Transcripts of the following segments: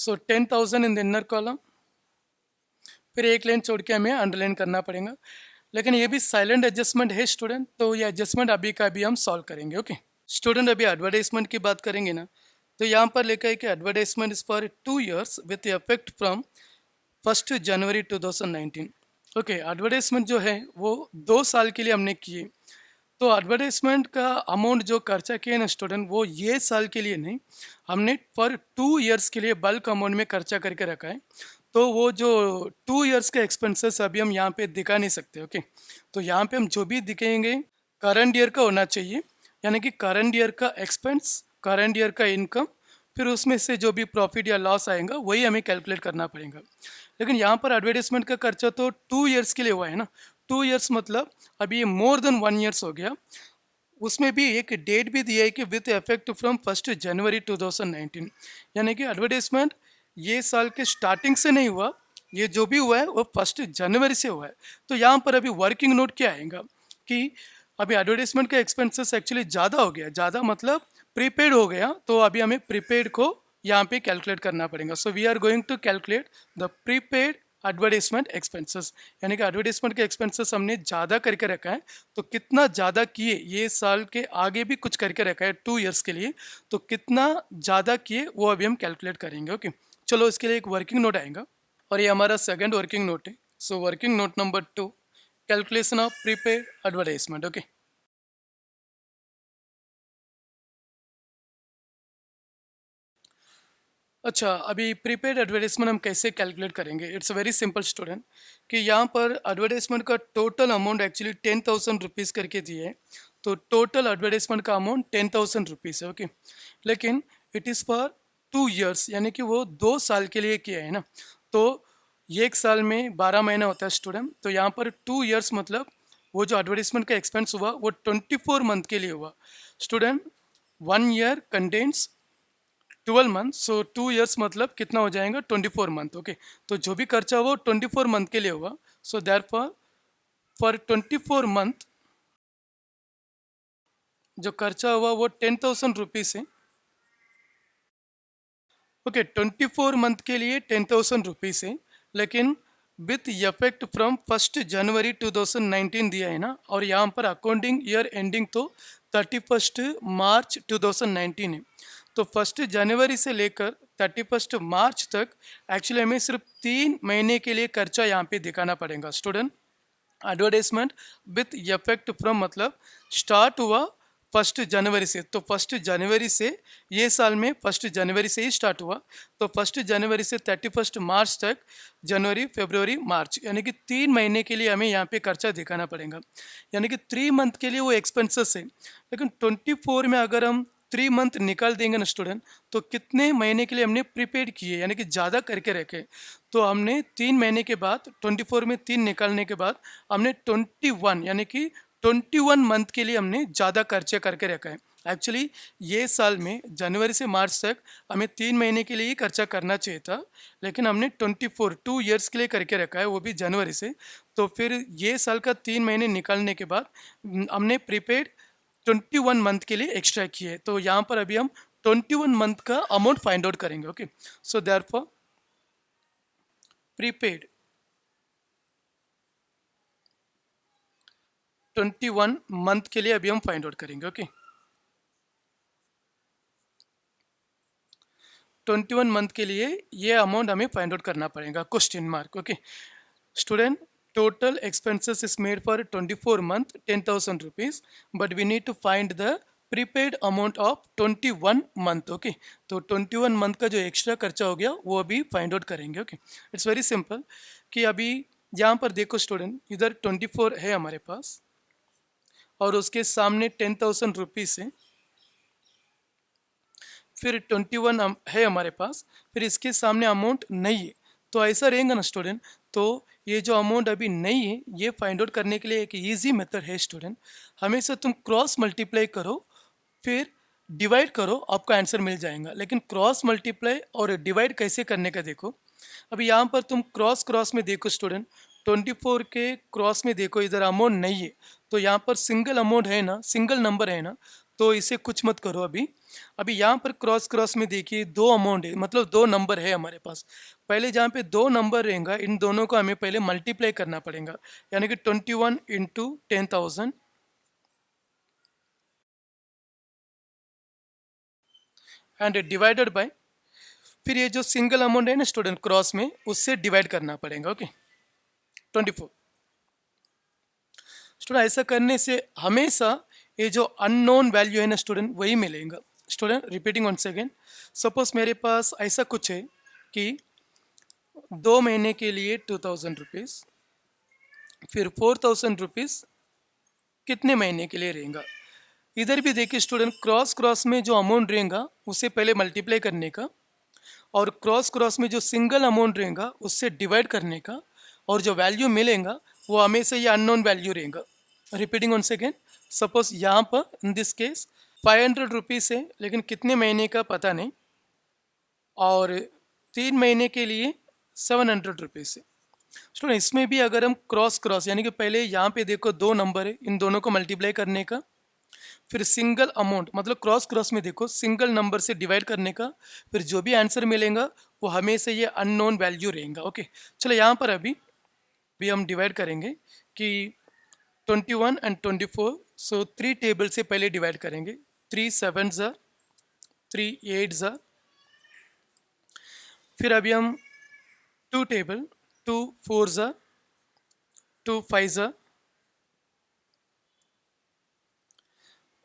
So 10,000 in the inner column, फिर एक line छोड़ के हमें अंडरलाइन करना पड़ेगा। लेकिन ये भी साइलेंट एडजस्टमेंट है स्टूडेंट, तो ये एडजस्टमेंट अभी का अभी हम सॉल्व करेंगे। ओके स्टूडेंट, अभी एडवर्टाइजमेंट की बात करेंगे ना, तो यहाँ पर लिखा है कि advertisement is for 2 years with effect from 1 January 2019। Okay advertisement जो है वो 2 साल के लिए हमने किए। तो एडवर्टाइजमेंट का अमाउंट जो खर्चा किए ना स्टूडेंट, वो ये साल के लिए नहीं, हमने फॉर 2 years के लिए बल्क अमाउंट में खर्चा करके रखा है। तो वो जो 2 years के एक्सपेंसेस अभी हम यहाँ पे दिखा नहीं सकते। ओके तो यहाँ पे हम जो भी दिखाएंगे करंट ईयर का होना चाहिए, यानी कि करंट ईयर का एक्सपेंस, करंट ईयर का इनकम, फिर उसमें से जो भी प्रॉफिट या लॉस आएगा वही हमें कैलकुलेट करना पड़ेगा। लेकिन यहाँ पर एडवर्टाइजमेंट का खर्चा तो 2 years के लिए हुआ है ना। 2 years मतलब अभी ये मोर देन 1 years हो गया। उसमें भी एक डेट भी दिया है कि विथ इफेक्ट फ्रॉम 1 जनवरी 2019, यानी कि एडवर्टाइजमेंट ये साल के स्टार्टिंग से नहीं हुआ, ये जो भी हुआ है वो 1 जनवरी से हुआ है। तो यहाँ पर अभी वर्किंग नोट क्या आएगा कि अभी एडवर्टाइजमेंट का एक्सपेंसेस एक्चुअली ज़्यादा हो गया, ज़्यादा मतलब प्रीपेड हो गया, तो अभी हमें प्रीपेड को यहाँ पे कैलकुलेट करना पड़ेगा। So we are going to calculate the prepaid advertisement expenses, यानी कि एडवर्टाइजमेंट के एक्सपेंसेस हमने ज़्यादा करके रखा है, तो कितना ज़्यादा किए, ये साल के आगे भी कुछ करके रखा है 2 years के लिए, तो कितना ज़्यादा किए वो अभी हम कैलकुलेट करेंगे। ओके चलो इसके लिए एक वर्किंग नोट आएगा और ये हमारा सेकंड वर्किंग नोट है। So working note number 2, calculation of prepaid advertisement. Okay अच्छा, अभी प्रीपेड एडवर्टाइजमेंट हम कैसे कैलकुलेट करेंगे? इट्स वेरी सिंपल स्टूडेंट, कि यहाँ पर एडवर्टाइजमेंट का टोटल अमाउंट एक्चुअली 10,000 रुपीज़ करके दिए है। तो टोटल एडवर्टाइजमेंट का अमाउंट 10,000 रुपीज़ है। ओके लेकिन इट इज़ फॉर 2 years, यानी कि वो 2 साल के लिए किया है ना। तो ये एक साल में 12 महीना होता है स्टूडेंट, तो यहाँ पर 2 years मतलब वो जो एडवर्टाइजमेंट का एक्सपेंस हुआ वो 24 मंथ के लिए हुआ स्टूडेंट। 1 year कंटेन्स 12 मंथ, सो 2 years मतलब कितना हो जाएगा 24 मंथ। ओके तो जो भी खर्चा वो 24 मंथ के लिए हुआ। सो देयर फॉर 24 मंथ जो खर्चा हुआ वो 10,000 रुपीज़ है। ओके 24 मंथ के लिए 10,000 रुपीज़ है, लेकिन विथ इफेक्ट फ्रॉम 1 जनवरी 2019 दिया है ना, और यहाँ पर अकाउंटिंग ईयर एंडिंग तो 31 मार्च 2019 है। तो 1 जनवरी से लेकर 31 मार्च तक एक्चुअली हमें सिर्फ 3 महीने के लिए खर्चा यहाँ पे दिखाना पड़ेगा student. Advertisement with effect from मतलब स्टार्ट हुआ 1 जनवरी से, तो 1 जनवरी से ये साल में 1 जनवरी से ही स्टार्ट हुआ, तो 1 जनवरी से 31 मार्च तक, जनवरी फरवरी मार्च, यानी कि 3 महीने के लिए हमें यहाँ पे खर्चा दिखाना पड़ेगा, यानी कि 3 मंथ के लिए वो एक्सपेंसेस है। लेकिन 24 में अगर हम 3 मंथ निकाल देंगे ना स्टूडेंट, तो कितने महीने के लिए हमने प्रीपेड किए, यानी कि ज़्यादा करके रखे। तो हमने 3 महीने के बाद 24 में 3 निकालने के बाद हमने 21 यानी कि 21 मंथ के लिए हमने ज़्यादा खर्चे करके रखा है। एक्चुअली ये साल में जनवरी से मार्च तक हमें 3 महीने के लिए ही खर्चा करना चाहिए था, लेकिन हमने 2 years के लिए करके रखा है, वो भी जनवरी से। तो फिर ये साल का 3 महीने निकालने के बाद हमने प्रीपेड 21 मंथ के लिए एक्स्ट्रा किए। तो यहाँ पर अभी हम 21 मंथ का अमाउंट फाइंड आउट करेंगे। Okay so therefore prepaid 21 month के लिए अभी हम फाइंड आउट करेंगे। ओके 21 मंथ के लिए ये अमाउंट हमें फाइंड आउट करना पड़ेगा, question mark. Okay student, total expenses is made for 24 month 10,000 rupees, but we need to find the prepaid amount of 21 month। Okay तो 21 मंथ का जो एक्स्ट्रा खर्चा हो गया वो अभी फाइंड आउट करेंगे। ओके इट्स वेरी सिंपल, कि अभी यहाँ पर देखो स्टूडेंट, इधर 24 है हमारे पास और उसके सामने 10,000 रुपीज़ है, फिर 21 है हमारे पास, फिर इसके सामने अमाउंट नहीं है। तो ऐसा रहेगा ना स्टूडेंट, तो ये जो अमाउंट अभी नहीं है ये फाइंड आउट करने के लिए एक इजी मेथड है स्टूडेंट। हमेशा तुम क्रॉस मल्टीप्लाई करो फिर डिवाइड करो, आपका आंसर मिल जाएगा। लेकिन क्रॉस मल्टीप्लाई और डिवाइड कैसे करने का देखो। अभी यहाँ पर तुम क्रॉस क्रॉस में देखो स्टूडेंट, 24 के क्रॉस में देखो, इधर अमाउंट नहीं है, तो यहाँ पर सिंगल अमाउंट है ना, सिंगल नंबर है ना, तो इसे कुछ मत करो अभी। अभी यहाँ पर क्रॉस क्रॉस में देखिए दो अमाउंट है, मतलब दो नंबर है हमारे पास। पहले जहाँ पे दो नंबर रहेगा इन दोनों को हमें पहले मल्टीप्लाई करना पड़ेगा, यानी कि 21 इंटू 10,000 एंड डिवाइडेड बाय, फिर ये जो सिंगल अमाउंट है ना स्टूडेंट क्रॉस में, उससे डिवाइड करना पड़ेगा। Okay 24 student. ऐसा करने से हमेशा ये जो अननोन वैल्यू है ना स्टूडेंट वही मिलेगा। Student repeating one second, suppose मेरे पास ऐसा कुछ है कि 2 महीने के लिए 2,000 रुपीज़, फिर 4,000 रुपीज़ कितने महीने के लिए रहेगा। इधर भी देखिए स्टूडेंट क्रॉस क्रॉस में जो अमाउंट रहेगा उसे पहले मल्टीप्लाई करने का, और क्रॉस क्रॉस में जो सिंगल अमाउंट रहेगा उससे डिवाइड करने का, और जो वैल्यू मिलेगा वो हमेशा ये अननोन वैल्यू रहेगा। रिपीटिंग वन सेकेंड, सपोज यहाँ पर इन दिस केस 500 रुपीज़ है, लेकिन कितने महीने का पता नहीं, और 3 महीने के लिए 700 रुपीज़ है। स्टूडेंट इसमें भी अगर हम क्रॉस क्रॉस, यानी कि पहले यहाँ पे देखो दो नंबर है, इन दोनों को मल्टीप्लाई करने का, फिर सिंगल अमाउंट मतलब क्रॉस क्रॉस में देखो सिंगल नंबर से डिवाइड करने का, फिर जो भी आंसर मिलेगा वो हमेशा ये अननोन वैल्यू रहेगा। ओके चलो यहाँ पर अभी हम डिवाइड करेंगे कि 21 एंड 24, सो 3 टेबल से पहले डिवाइड करेंगे। 3 7 ज़ा, 3 8 ज़ा, फिर अभी हम 2 टेबल, 2 4 ज़ा, 2 5 ज़ा,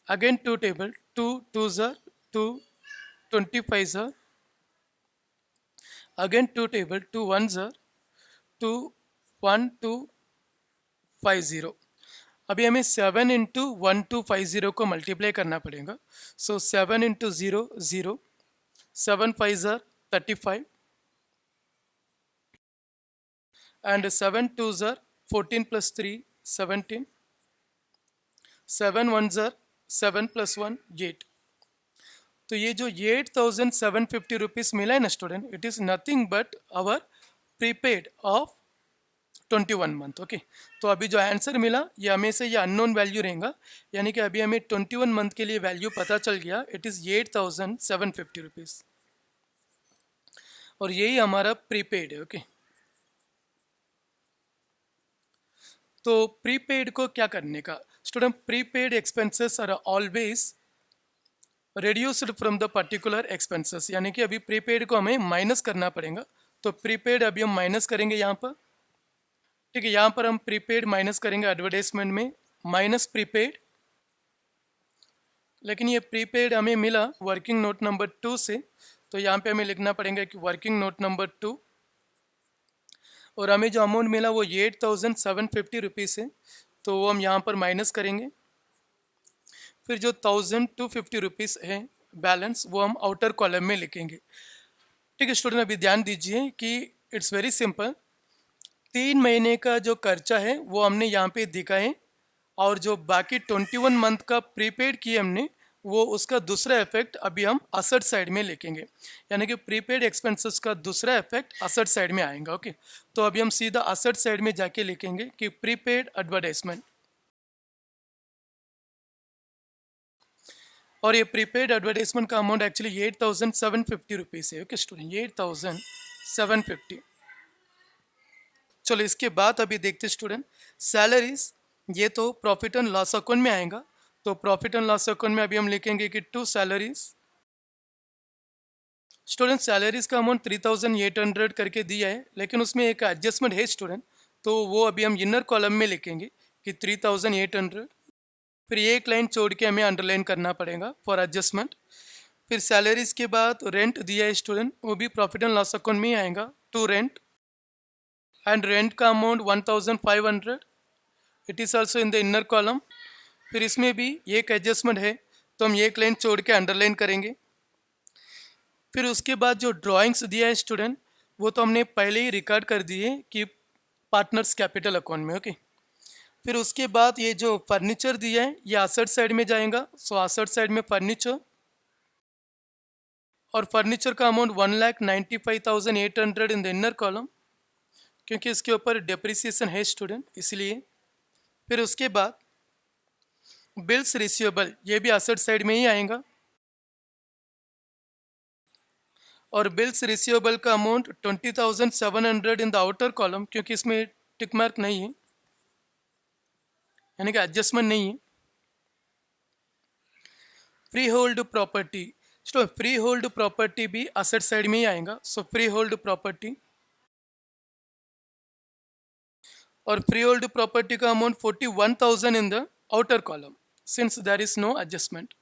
again 2 table, 2 2s are 2 25s are, again 2 table, 2 1s are 2 1 2 5 0। अभी हमें 7 इंटू 1 2 5 0 को मल्टीप्लाई करना पड़ेगा। सो 7 into 0 0, 7 5 are 35 and 7 2s are 14 plus 3 17, 7 1s are 7 plus 1 8। तो ये जो 8,750 रुपीज़ मिला है ना student, it is nothing but our prepaid of 21 month. Okay तो अभी जो आंसर मिला ये हमेशा ये अननोन वैल्यू रहेगा, यानी कि अभी हमें 21 मंथ के लिए वैल्यू पता चल गया, इट इज़ 8,750 रुपीज़, और यही हमारा प्रीपेड है। ओके तो प्रीपेड को क्या करने का student, prepaid expenses are always reduced from the particular expenses, यानी कि अभी प्रीपेड को हमें माइनस करना पड़ेगा। तो प्रीपेड अभी हम माइनस करेंगे यहाँ पर, ठीक है। यहाँ पर हम प्रीपेड माइनस करेंगे एडवर्टाइजमेंट में माइनस प्रीपेड, लेकिन ये प्रीपेड हमें मिला वर्किंग नोट नंबर 2 से, तो यहाँ पे हमें लिखना पड़ेगा कि वर्किंग नोट नंबर 2, और हमें जो अमाउंट मिला वो 8,750 रुपीज़ है, तो वो हम यहाँ पर माइनस करेंगे। फिर जो 1,250 रुपीज़ है बैलेंस वो हम आउटर कॉलम में लिखेंगे, ठीक है स्टूडेंट। अभी ध्यान दीजिए कि इट्स वेरी सिंपल, 3 महीने का जो खर्चा है वो हमने यहाँ पे दिखा है, और जो बाकी 21 मंथ का प्रीपेड किए हमने वो उसका दूसरा इफेक्ट अभी हम असेट साइड में लिखेंगे, यानी कि प्रीपेड एक्सपेंसेस का दूसरा इफेक्ट असेट साइड में आएगा। ओके तो अभी हम सीधा असेट साइड में जाके लिखेंगे कि प्रीपेड एडवर्टाइजमेंट, और ये प्रीपेड एडवर्टाइजमेंट का अमाउंट एक्चुअली 8,750 रुपीज़ है। Okay student 8,750। चलो इसके बाद अभी देखते स्टूडेंट सैलरीज, ये तो प्रॉफिट एंड लॉस अकाउंट में आएगा, तो प्रॉफिट एंड लॉस अकाउंट में अभी हम लिखेंगे कि 2 सैलरीज। स्टूडेंट सैलरीज का अमाउंट 3,800 करके दिया है, लेकिन उसमें एक एडजस्टमेंट है स्टूडेंट, तो वो अभी हम इनर कॉलम में लिखेंगे कि 3,800, फिर ये एक लाइन छोड़ के हमें अंडरलाइन करना पड़ेगा फॉर एडजस्टमेंट। फिर सैलरीज के बाद रेंट दिया है स्टूडेंट, वो भी प्रॉफिट एंड लॉस अकाउंट में ही आएगा, टू रेंट, एंड रेंट का amount 1,500, it is also in the inner column. फिर इसमें भी एक एडजस्टमेंट है, तो हम एक लाइन छोड़ के अंडरलाइन करेंगे। फिर उसके बाद जो ड्राइंग्स दिया है स्टूडेंट वो तो हमने पहले ही रिकॉर्ड कर दिए कि पार्टनर्स कैपिटल अकाउंट में। ओके फिर उसके बाद ये जो फर्नीचर दिया है ये असेट साइड में जाएगा, सो असेट साइड में फर्नीचर, और फर्नीचर का amount 1,95,800 in the inner column, क्योंकि इसके ऊपर डिप्रिसिएशन है स्टूडेंट इसलिए। फिर उसके बाद बिल्स रिसीवेबल ये भी असेट साइड में ही आएगा, और बिल्स रिसीवेबल का amount 20,700 in the outer column, क्योंकि इसमें टिक मार्क नहीं है, यानी कि एडजस्टमेंट नहीं है। फ्री होल्ड प्रॉपर्टी, तो फ्री होल्ड प्रॉपर्टी भी असेट साइड में ही आएगा, सो फ्री होल्ड प्रॉपर्टी, और फ्री होल्ड प्रॉपर्टी का amount 41,000 in the outer column since there is no adjustment.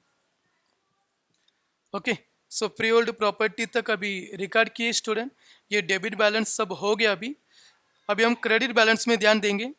Okay, so free hold property तक अभी रिकॉर्ड किए स्टूडेंट, ये डेबिट बैलेंस सब हो गया। अभी हम क्रेडिट बैलेंस में ध्यान देंगे।